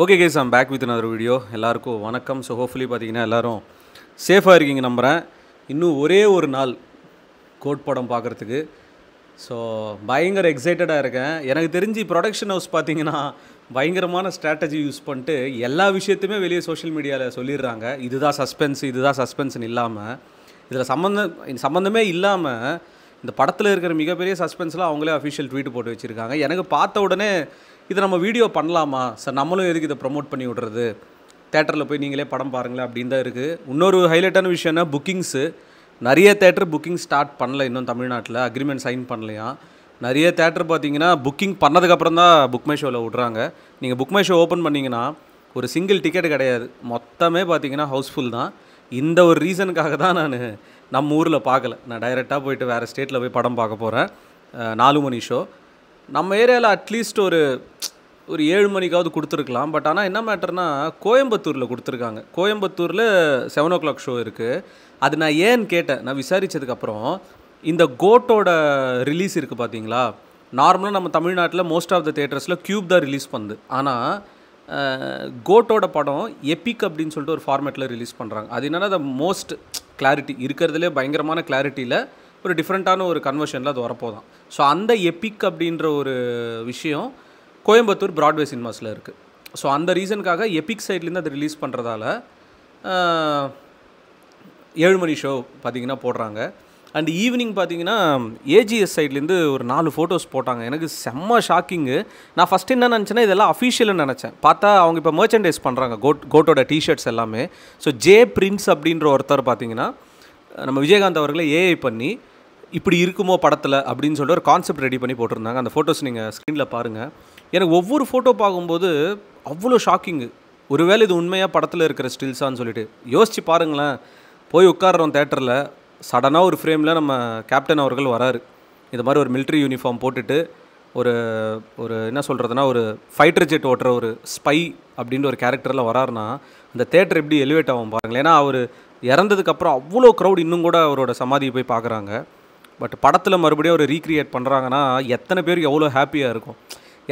Okay guys I'm back with another video. எல்லாருக்கும் வணக்கம். So hopefully பார்த்தீங்கன்னா எல்லோரும் சேஃபாக இருக்கீங்க நம்புகிறேன். இன்னும் ஒரே ஒரு நாள் கோட் படம் பார்க்குறதுக்கு. ஸோ பயங்கர எக்ஸைட்டடாக இருக்கேன். எனக்கு தெரிஞ்சு ப்ரொடக்ஷன் ஹவுஸ் பார்த்தீங்கன்னா பயங்கரமான ஸ்ட்ராட்டஜி யூஸ் பண்ணிட்டு எல்லா விஷயத்தையுமே வெளியே சோஷியல் மீடியாவில் சொல்லிடுறாங்க. இதுதான் சஸ்பென்ஸ்னு இல்லாமல் இதில் சம்மந்தமே இல்லாமல் இந்த படத்தில் இருக்கிற மிகப்பெரிய சஸ்பென்ஸ்லாம் அவங்களே அஃபிஷியல் ட்வீட் போட்டு வச்சுருக்காங்க. எனக்கு பார்த்த உடனே இதை நம்ம வீடியோ பண்ணலாமா சார், நம்மளும் எதுக்கு இதை ப்ரொமோட் பண்ணி விட்றது, தேட்டரில் போய் நீங்களே படம் பாருங்களேன் அப்படின்னு தான் இருக்குது. இன்னொரு ஹைலைட்டான விஷயம்னா புக்கிங்ஸு. நிறைய தேட்டர் புக்கிங் ஸ்டார்ட் பண்ணல இன்னும் தமிழ்நாட்டில், அக்ரிமெண்ட் சைன் பண்ணலையா. நிறைய தேட்டர் பார்த்தீங்கன்னா புக்கிங் பண்ணதுக்கப்புறம் தான் புக் மை ஷோவில் விட்றாங்க. நீங்கள் புக் மை ஷோ ஓப்பன் பண்ணிங்கன்னா ஒரு சிங்கிள் டிக்கெட் கிடையாது, மொத்தமே பார்த்தீங்கன்னா ஹவுஸ்ஃபுல் தான். இந்த ஒரு ரீசனுக்காக தான் நான் நம்ம ஊரில் பார்க்கல. நான் டைரெக்டாக போயிட்டு வேறு ஸ்டேட்டில் போய் படம் பார்க்க போகிறேன். 4 மணி ஷோ. நம்ம ஏரியாவில் அட்லீஸ்ட் ஒரு 7 மணிக்காவது கொடுத்துருக்கலாம். பட் ஆனால் என்ன மேட்டர்னா கோயம்புத்தூரில் கொடுத்துருக்காங்க. கோயம்புத்தூரில் 7 o'clock ஷோ இருக்குது. அது நான் ஏன்னு கேட்டேன். நான் விசாரித்ததுக்கப்புறம் இந்த கோட்டோட ரிலீஸ் இருக்குது பார்த்தீங்களா, நார்மலாக நம்ம தமிழ்நாட்டில் மோஸ்ட் ஆஃப் த தேட்டர்ஸில் க்யூப் தான் ரிலீஸ் பண்ணுது. ஆனால் கோட்டோட படம் எபிக் அப்படின்னு சொல்லிட்டு ஒரு ஃபார்மேட்டில் ரிலீஸ் பண்ணுறாங்க. அது என்னென்னா த மோஸ்ட் கிளாரிட்டி இருக்கிறதுலே பயங்கரமான கிளாரிட்டியில் ஒரு டிஃப்ரெண்ட்டான ஒரு கன்வர்ஷனில் அது வரப்போதான். ஸோ அந்த எபிக் அப்படின்ற ஒரு விஷயம் கோயம்புத்தூர் ப்ராட்வே சினிமாஸில் இருக்குது. ஸோ அந்த ரீசனுக்காக எபிக் சைட்லேருந்து அது ரிலீஸ் பண்ணுறதால 7 மணி ஷோ பார்த்திங்கன்னா போடுறாங்க. அண்ட் ஈவினிங் பார்த்தீங்கன்னா ஏஜிஎஸ் சைட்லேருந்து ஒரு 4 ஃபோட்டோஸ் போட்டாங்க. எனக்கு செம்ம ஷாக்கிங்கு. நான் ஃபஸ்ட் என்ன நினச்சேன்னா இதெல்லாம் அஃபிஷியல்னு நினச்சேன். பார்த்தா அவங்க இப்போ மர்ச்சன்டைஸ் பண்ணுறாங்க கோட்டோட டிஷர்ட்ஸ் எல்லாமே. ஸோ ஜே பிரின்ஸ் அப்படின்ற ஒருத்தர் பார்த்தீங்கன்னா நம்ம விஜயகாந்த் அவர்களை ஏஐ பண்ணி இப்படி இருக்குமோ படத்தில் அப்படின்னு சொல்லிட்டு ஒரு கான்செப்ட் ரெடி பண்ணி போட்டிருந்தாங்க. அந்த ஃபோட்டோஸ் நீங்கள் ஸ்க்ரீனில் பாருங்கள். எனக்கு ஒவ்வொரு ஃபோட்டோ பார்க்கும்போது அவ்வளோ ஷாக்கிங்கு. ஒருவேளை இது உண்மையாக படத்தில் இருக்கிற ஸ்டில்ஸான்னு சொல்லிட்டு யோசிச்சு பாருங்களேன். போய் உட்கார்றோம் தேட்டரில், சடனாக ஒரு ஃப்ரேமில் நம்ம கேப்டன் அவர்கள் வராரு. இது மாதிரி ஒரு மிலிட்ரி யூனிஃபார்ம் போட்டுட்டு ஒரு என்ன சொல்கிறதுனா ஒரு ஃபைட்டர் ஜெட் ஓட்டுற ஒரு ஸ்பை அப்படின்ற ஒரு கேரக்டரில் வராருன்னா அந்த தேட்டர் எப்படி எலிவேட் ஆகும் பாருங்களேன். ஏன்னா அவர் இறந்ததுக்கப்புறம் அவ்வளோ க்ரௌட் இன்னும் கூட அவரோட சமாதியை போய் பார்க்குறாங்க. பட் படத்தில் மறுபடியும் ஒரு ரீக்ரியேட் பண்ணுறாங்கன்னா எத்தனை பேருக்கு எவ்வளோ ஹாப்பியாக இருக்கும்.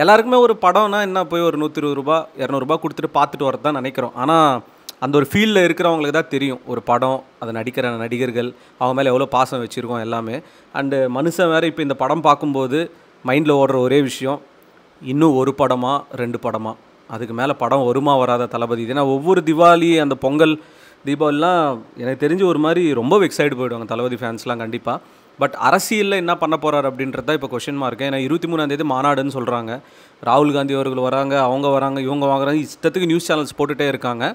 எல்லாருக்குமே ஒரு படம்னா என்ன போய் ஒரு 120 ரூபா 200 ரூபா கொடுத்துட்டு பார்த்துட்டு வரது தான் நினைக்கிறோம். ஆனால் அந்த ஒரு ஃபீல்டில் இருக்கிறவங்களுக்கு தான் தெரியும் ஒரு படம், அதை நடிக்கிற நடிகர்கள், அவங்க மேலே எவ்வளோ பாசம் வச்சுருக்கோம் எல்லாமே. அண்டு மனுஷன் வேறு இப்போ இந்த படம் பார்க்கும்போது மைண்டில் ஓடுற ஒரே விஷயம், இன்னும் ஒரு படமா 2 படமா, அதுக்கு மேலே படம் வருமா வராத தளபதி. ஏன்னா ஒவ்வொரு திவாலி அந்த பொங்கல் தீபாவளிலாம் எனக்கு தெரிஞ்சு ஒரு மாதிரி ரொம்ப எக்ஸைட் போயிடுவாங்க தளபதி ஃபேன்ஸ்லாம் கண்டிப்பாக. பட் அரசியலில் என்ன பண்ண போகிறார் அப்படின்றது தான் இப்போ கொஷின் மார்க்கு. ஏன்னா 23ஆம் தேதி மாநாடுன்னு சொல்கிறாங்க. ராகுல் காந்தி அவர்கள் வராங்க, அவங்க வராங்க, இவங்க வாங்குறாங்க, இஷ்டத்துக்கு நியூஸ் சேனல்ஸ் போட்டுகிட்டே இருக்காங்க.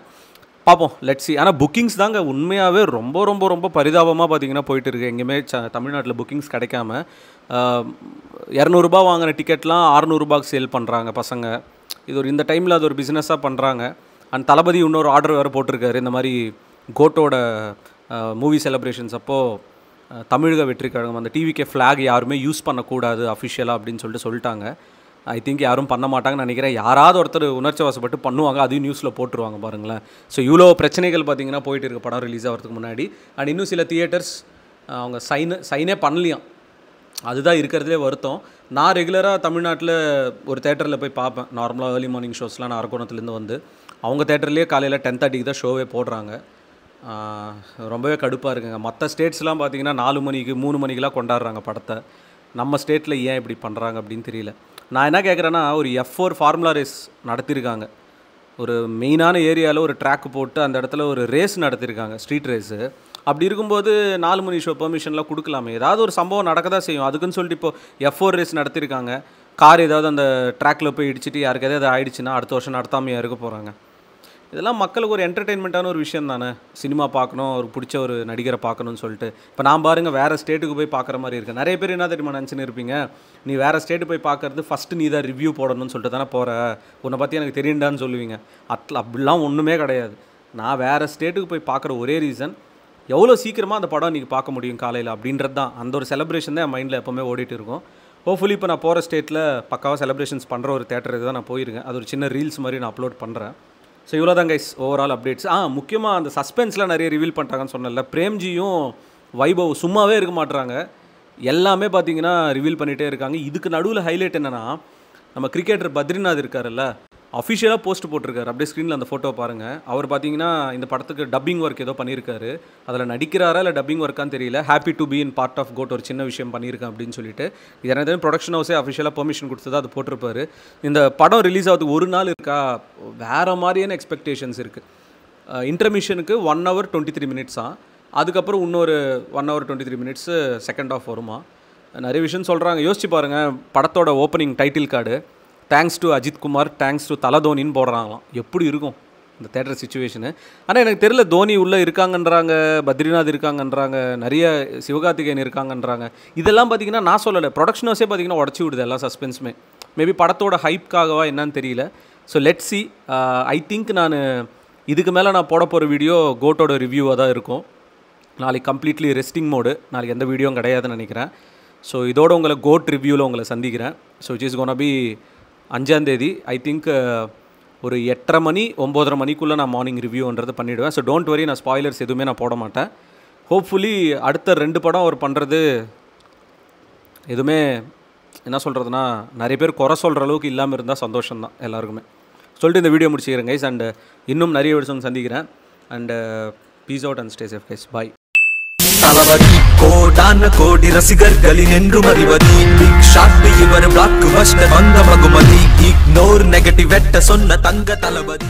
பார்ப்போம், லெட்ஸ் சி. ஆனால் புக்கிங்ஸ் தாங்க உண்மையாகவே ரொம்ப ரொம்ப ரொம்ப பரிதாபமாக பார்த்தீங்கன்னா போயிட்டு இருக்குது. எங்கேயுமே தமிழ்நாட்டில் புக்கிங்ஸ் கிடைக்காம 200 ரூபா வாங்கின டிக்கெட்லாம் 600 ரூபாய்க்கு சேல் பண்ணுறாங்க பசங்க. இது ஒரு இந்த டைமில் அது ஒரு பிஸ்னஸாக பண்ணுறாங்க. அண்ட் தளபதி இன்னொரு ஆர்டர் வேறு போட்டிருக்காரு. இந்த மாதிரி கோட்டோட மூவி செலிப்ரேஷன்ஸ் அப்போது தமிழக வெற்றி கழகம் அந்த டிவிகே ஃப்ளாக் யாருமே யூஸ் பண்ணக்கூடாது அஃபிஷியலாக அப்படின்னு சொல்லிட்டாங்க. ஐ திங்க் யாரும் பண்ண மாட்டாங்கன்னு நினைக்கிறேன். யாராவது ஒருத்தர் உணர்ச்சி வசப்பட்டு பண்ணுவாங்க, அதையும் நியூஸில் போட்டுருவாங்க பாருங்களேன். ஸோ இவ்வளோ பிரச்சனைகள் பார்த்தீங்கன்னா போயிட்டு இருக்க படம் ரிலீஸ் ஆகிறதுக்கு முன்னாடி. அண்ட் இன்னும் சில தியேட்டர்ஸ் அவங்க சைனே பண்ணலையாம். அதுதான் இருக்கிறதுலே வருத்தம். நான் ரெகுலராக தமிழ்நாட்டில் ஒரு தேட்டரில் போய் பார்ப்பேன். நார்மலாக ஏர்லி மார்னிங் ஷோஸ்லாம் நான் அரக்கோணத்துலேருந்து வந்து அவங்க தேட்டர்லேயே காலையில் 10:30 தான் ஷோவே போடுறாங்க. ரொம்பவே கடுப்பாக இருக்குங்க. மற்ற ஸ்டேட்ஸ்லாம் பார்த்தீங்கன்னா 4 மணிக்கு 3 மணிக்கெலாம் கொண்டாடுறாங்க படத்தை. நம்ம ஸ்டேட்டில் ஏன் இப்படி பண்ணுறாங்க அப்படின்னு தெரியல. நான் என்ன கேட்குறேன்னா, ஒரு F4 ஃபார்முலா ரேஸ் நடத்தியிருக்காங்க. ஒரு மெயினான ஏரியாவில் ஒரு ட்ராக் போட்டு அந்த இடத்துல ஒரு ரேஸ் நடத்தியிருக்காங்க, ஸ்ட்ரீட் ரேஸு. அப்படி இருக்கும்போது 4 மணி ஷோ பெர்மிஷன்லாம் கொடுக்கலாமே. ஏதாவது ஒரு சம்பவம் நடக்க தான் செய்யும். அதுக்குன்னு சொல்லிட்டு இப்போ F4 ரேஸ் நடத்தியிருக்காங்க. கார் ஏதாவது அந்த ட்ராக்கில் போய் இடிச்சிட்டு யாருக்கு எதாவது ஆயிடுச்சுன்னா அடுத்த வருஷம் நடத்தாமையாக இருக்க போகிறாங்க. இதெல்லாம் மக்களுக்கு ஒரு என்டர்டெயின்மெண்ட்டான ஒரு விஷயம் தானே. சினிமா பார்க்கணும், ஒரு பிடிச்ச ஒரு நடிகரை பார்க்கணும்னு சொல்லிட்டு. இப்போ நான் பாருங்கள் வேறு ஸ்டேட்டுக்கு போய் பார்க்குற மாதிரி இருக்குது. நிறைய பேர் என்ன தெரியுமா நினச்சின்னு இருப்பீங்க, நீ வேறு ஸ்டேட்டு போய் பார்க்குறது ஃபஸ்ட்டு நீ தான் ரிவ்யூ போடணும்னு சொல்லிட்டு தானே போகிற, உன்னை பற்றி எனக்கு தெரியுண்டான்னு சொல்லுவீங்க. அப்படிலாம் ஒன்றுமே கிடையாது. நான் வேறு ஸ்டேட்டுக்கு போய் பார்க்குற ஒரே ரீசன் எவ்வளோ சீக்கிரமாக அந்த படம் நீங்கள் பார்க்க முடியும் காலையில் அப்படின்றது தான். அந்த ஒரு செலிப்ரேஷன் தான் என் மைண்டில் எப்போவுமே ஓடிட்டு இருக்கும். ஹோப்ஃபுல்லி இப்போ நான் போகிற ஸ்டேட்டில் பக்காவாக செலிப்ரேஷன்ஸ் பண்ணுற ஒரு தேட்டருக்கு தான் நான் போயிருக்கேன். அது ஒரு சின்ன ரீல்ஸ் மாதிரி நான் அப்லோட் பண்ணுறேன். ஸோ இவ்வளோ தான் கைஸ் ஓவரால் அப்டேட்ஸ். முக்கியமாக அந்த சஸ்பென்ஸ்லாம் நிறைய ரிவீல் பண்ணிட்டாங்கன்னு சொன்னல. பிரேம்ஜியும் வைபவ் சும்மாவே இருக்க மாட்டுறாங்க. எல்லாமே பார்த்தீங்கன்னா ரிவீல் பண்ணிகிட்டே இருக்காங்க. இதுக்கு நடுவில் ஹைலைட் என்னென்னா, நம்ம கிரிக்கெட்டர் பத்ரிநாத் இருக்கார்ல, அஃபிஷியலாக போஸ்ட் போட்டிருக்காரு. அப்படியே ஸ்க்ரீனில் அந்த ஃபோட்டோ பாருங்கள். அவர் பார்த்தீங்கன்னா இந்த படத்துக்கு டப்பிங் ஒர்க் ஏதோ பண்ணியிருக்காரு. அதில் நடிக்கிறாரா இல்லை டப்பிங் ஒர்க்கான்னு தெரியல. Happy to be in part of GOAT ஒரு சின்ன விஷயம் பண்ணியிருக்கேன் அப்படின்னு சொல்லிட்டு இது எனக்கு ப்ரொடக்ஷன் ஹவுஸே அஃபிஷியலாக பெர்மிஷன் கொடுத்து தான் அது போட்டிருப்பாரு. இந்த படம் ரிலீஸ் ஆகுது ஒரு நாள் இருக்கா, வேறு மாதிரியான எக்ஸ்பெக்டேஷன்ஸ் இருக்குது. இன்டர்மிஷனுக்கு 1 hour 23 minutes அதுக்கப்புறம் இன்னொரு 1 hour 23 minutes செகண்ட் ஆஃப் வருமா. நிறைய விஷயம் சொல்கிறாங்க. யோசிச்சு பாருங்கள், படத்தோட opening title card thanks to Ajith Kumar, thanks to Thala தோனின்னு போடுறாங்களாம். எப்படி இருக்கும் இந்த தேட்டர் சிச்சுவேஷனு? ஆனால் எனக்கு தெரியல, தோனி உள்ளே இருக்காங்கன்றாங்க, பத்ரிநாத் இருக்காங்கன்றாங்க, நிறைய சிவகார்த்திகேயன் இருக்காங்கன்றாங்க. இதெல்லாம் பார்த்தீங்கன்னா நான் சொல்லலை, ப்ரொடக்ஷன் ஹவுஸே பார்த்தீங்கன்னா உடச்சி விடுது எல்லா சஸ்பென்ஸுமே. மேபி படத்தோட ஹைப்காகவா என்னன்னு தெரியல. So let see. I think நான் இதுக்கு மேலே நான் போட போகிற வீடியோ கோட்டோட ரிவ்யூவாக தான் இருக்கும். நாளைக்கு கம்ப்ளீட்லி ரெஸ்டிங் மோடு, நாளைக்கு எந்த வீடியோவும் கிடையாதுன்னு நினைக்கிறேன். ஸோ இதோட உங்களை கோட் ரிவ்யூவில் உங்களை சந்திக்கிறேன். So it is gonna be 5ஆம் தேதி. ஐ திங்க் ஒரு 8:30 மணி 9:30 மணிக்குள்ளே நான் மார்னிங் ரிவ்யூன்றது பண்ணிவிடுவேன். ஸோ டோன்ட் வரி, நான் ஸ்பாய்லர்ஸ் எதுவுமே நான் போட மாட்டேன். ஹோப்ஃபுல்லி அடுத்த 2 படம் அவர் பண்ணுறது எதுவுமே என்ன சொல்கிறதுனா நிறைய பேர் குறை சொல்கிற அளவுக்கு இல்லாமல் இருந்தால் சந்தோஷம்தான் எல்லாருக்குமே. சொல்லிட்டு இந்த வீடியோ முடிச்சுக்கிறேன் கைஸ். அண்ட் இன்னும் நிறைய விஷயம் சந்திக்கிறேன். And peace out and stay safe guys. Bye. Thalapathy கோடான கோடி ரசிகர்களின் என்றும் அறிவதி பிக் ஷாட் இவர் பிளாக் பஸ்டர் வந்த மகுமதி இக்னோர் நெகட்டிவ் வெட்ட சொன்ன தங்க தளபதி.